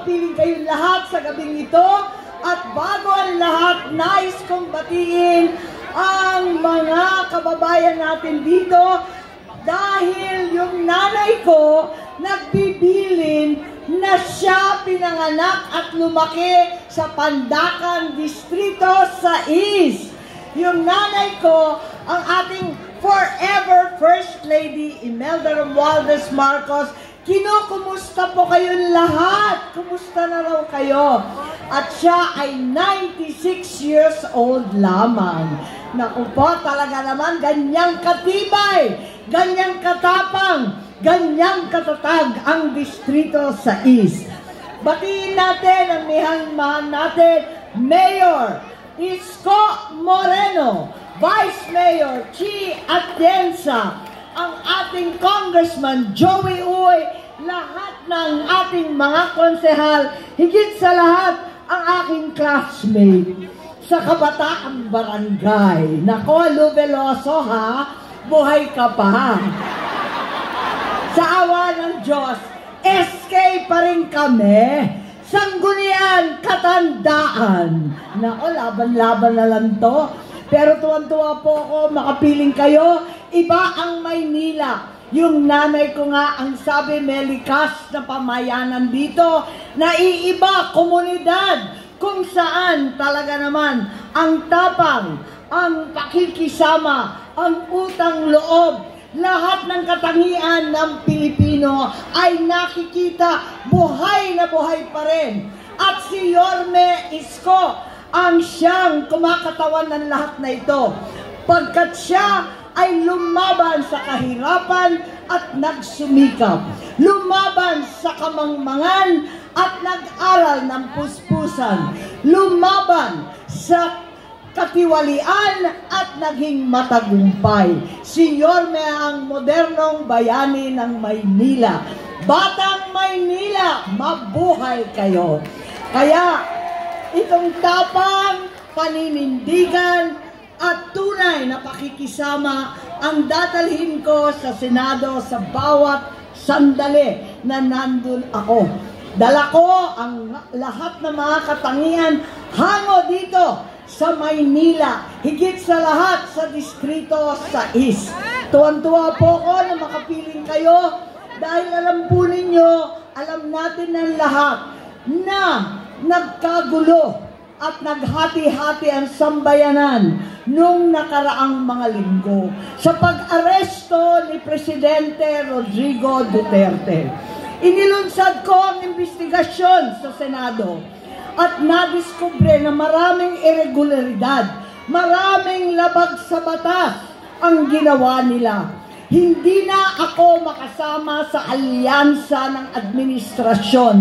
makapiling kayong lahat sa gabing ito. At bago ang lahat, nais kong batiin ang mga kababayan natin dito dahil yung nanay ko nagbibilin na siya pinanganak at lumaki sa Pandacan Distrito sa East. Yung nanay ko, ang ating forever First Lady Imelda Romualdez Marcos. Kinukumusta po kayong lahat? Kumusta na raw kayo? At siya ay 96 years old lamang. Naku po, talaga naman, ganyang katibay, ganyang katapang, ganyang katatag ang distrito sa East. Batiin natin ang mahal natin, Mayor Isko Moreno, Vice Mayor Chi Atienza, ang ating Congressman Joey Uy, lahat ng ating mga konsehal, higit sa lahat ang aking classmate sa Kabataang Barangay. Nako, Lu Veloso ha, buhay ka pa. Sa awa ng Diyos, SK pa rin kami. Sanggunian, katandaan. Nako, laban-laban na lang to. Pero tuwan-tuwa po ako, makapiling kayo. Iba ang Maynila. Yung nanay ko nga, ang sabi, may likas na pamayanan dito. Naiiba, komunidad. Kung saan talaga naman ang tapang, ang pakikisama, ang utang loob, lahat ng katangian ng Pilipino ay nakikita buhay na buhay pa rin. At si Yorme Isko ang siyang kumakatawan ng lahat na ito. Pagkat siya ay lumaban sa kahirapan at nagsumikap. Lumaban sa kamangmangan at nag-aral ng puspusan. Lumaban sa katiwalian at naging matagumpay. Si Yorme ang modernong bayani ng Maynila. Batang Maynila, mabuhay kayo. Kaya itong tapang, paninindigan, at tunay na pakikisama ang dadalhin ko sa Senado sa bawat sandali na nandun ako. Dala ko ang lahat ng mga katangian hango dito sa Maynila, higit sa lahat sa distrito sa East. Tuwan-tuwa po ako na makapiling kayo dahil alam po ninyo, alam natin ng lahat na nagkagulo at naghati-hati ang sambayanan nung nakaraang mga linggo sa pag-aresto ni Presidente Rodrigo Duterte. Inilunsad ko ang investigasyon sa Senado at nadiskubre na maraming irregularidad, maraming labag sa batas ang ginawa nila. Hindi na ako makasama sa alyansa ng administrasyon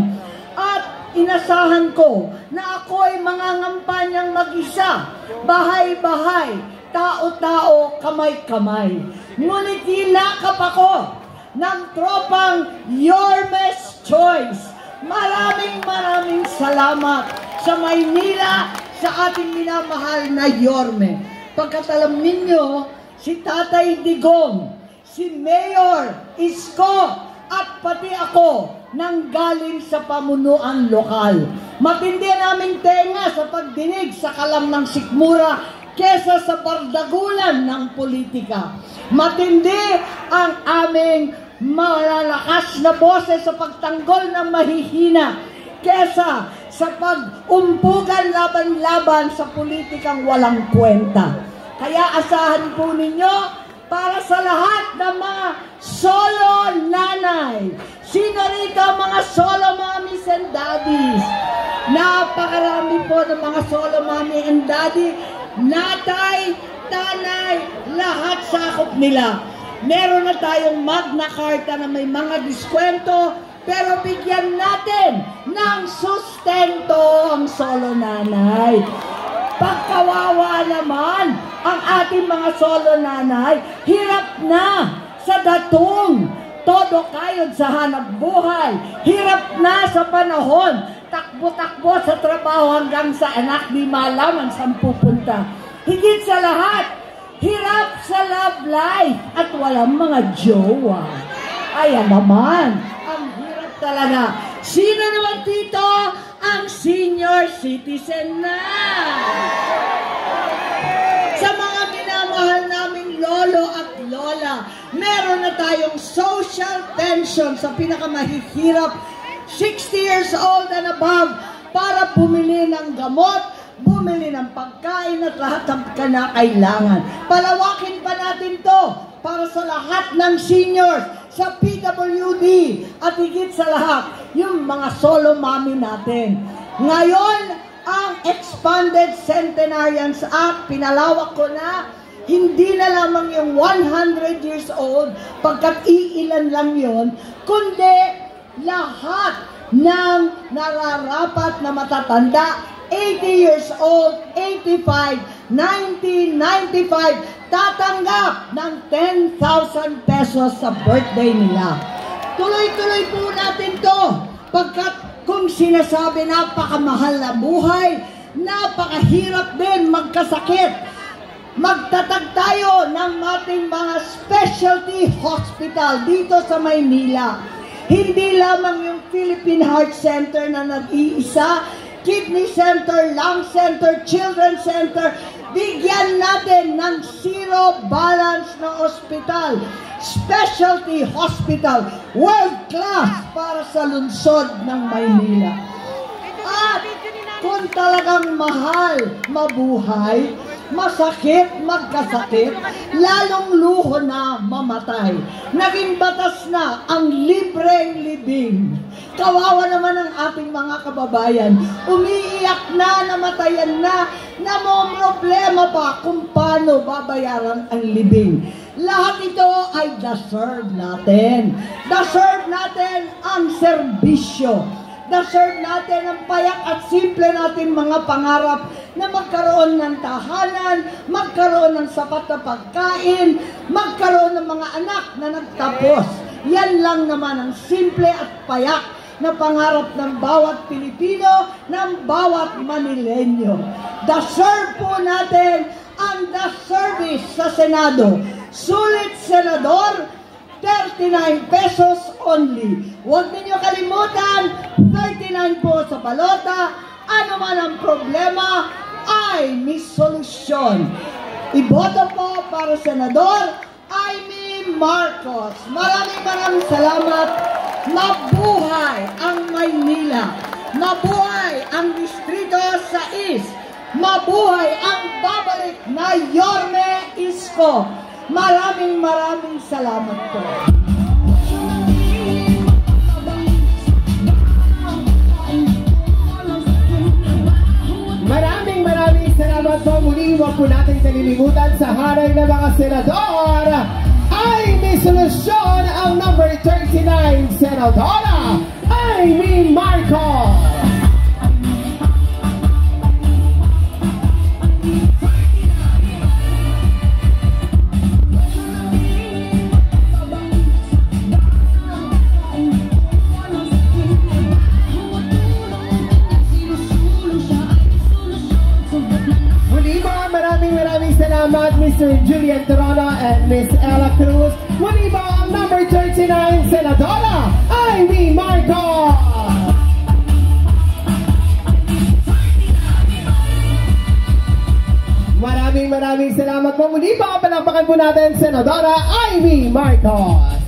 at inasahan ko na ako ay mangangampanyang mag-isa, bahay-bahay, tao-tao, kamay-kamay. Ngunit hinakap ako ng tropang Yorme's Choice. Maraming salamat sa Maynila, sa ating minamahal na Yorme. Pagkat alam ninyo, si Tatay Digong, si Mayor Isko, at pati ako nanggaling sa pamunuan lokal. Matindi naming tenga sa pagdinig sa kalam ng sikmura kesa sa bardagulan ng politika. Matindi ang aming malalakas na boses sa pagtanggol ng mahihina kesa sa pag-umpugan laban-laban sa politikang walang kwenta. Kaya asahan po ninyo para sa lahat ng mga solo nanay. Sino rito mga solo mommies and daddies? Napakarami po ng mga solo mommy and daddy. Natay, tanay, lahat sakop nila. Meron na tayong Magna Carta na may mga diskwento, pero bigyan natin ng sustento ang solo nanay. Pagkawawa naman ang ating mga solo nanay, hirap na sa datong, todo kayod sa hanap buhay, hirap na sa panahon, takbo-takbo sa trabaho hanggang sa anak di malaman saan pupunta. Higit sa lahat, hirap sa love life at walang mga jowa. Ayan naman, ang hirap talaga. Sino naman dito ang senior citizen na? Sa mga minamahal naming lolo at lola, meron na tayong social pension sa pinakamahihirap, 60 years old and above, para bumili ng gamot, bumili ng pagkain at lahat ng kinakailangan. Palawakin pa natin to para sa lahat ng seniors, sa PWD, at higit sa lahat, yung mga solo mommy natin. Ngayon, ang Expanded Centenarians Act, pinalawak ko na, hindi na lamang yung 100 years old, pagkat iilan lang yon, kundi lahat ng nararapat na matatanda, 80 years old, 85, 90, 95, tatanggap ng 10,000 pesos sa birthday nila. Tuloy-tuloy po natin to, pagkat kung sinasabi napakamahal na buhay, napakahirap din magkasakit. Magtatag tayo ng ating mga specialty hospital dito sa Maynila. Hindi lamang yung Philippine Heart Center na nag-iisa, Kidney Center, Lung Center, Children's Center, bigyan natin ng zero balance na hospital, specialty hospital, world class para sa lungsod ng Maynila. At kung talagang mahal mabuhay, masakit magkasakit, lalong luho na mamatay. Naging batas na ang libreng libing. Kawawa naman ang ating mga kababayan. Umiiyak na, namatayan na problema pa kung paano babayaran ang libing. Lahat ito ay deserve natin. Deserve natin ang serbisyo. Deserve natin ang payak at simple natin mga pangarap na magkaroon ng tahanan, magkaroon ng sapat na pagkain, magkaroon ng mga anak na nagtapos. Yan lang naman ang simple at payak na pangarap ng bawat Pilipino, ng bawat Manilenyo. Deserve po natin ang the service sa Senado. Sulit Senador, 39 pesos only. Huwag ninyo kalimutan, 39 po sa balota. Ano man ang problema, ay may solusyon. Iboto po para Senador, Amy Marcos. Maraming salamat. Mabuhay ang Maynila. Mabuhay ang Distrito 6. Mabuhay ang babalik na Yorme Isko. Maraming salamat po. Maraming salamat po. Muli, huwag po natin kalilimutan sa hanay ng mga senador ay may solusyon ang number 39, Senadora Amy Marcos. Maraming salamat, Mr. Julian Torona and Miss Ella Cruz. Muli ba ang number 39, Senadora Amy Marcos? Maraming salamat po. Muli ba, palakpakan po natin, Senadora Amy Marcos.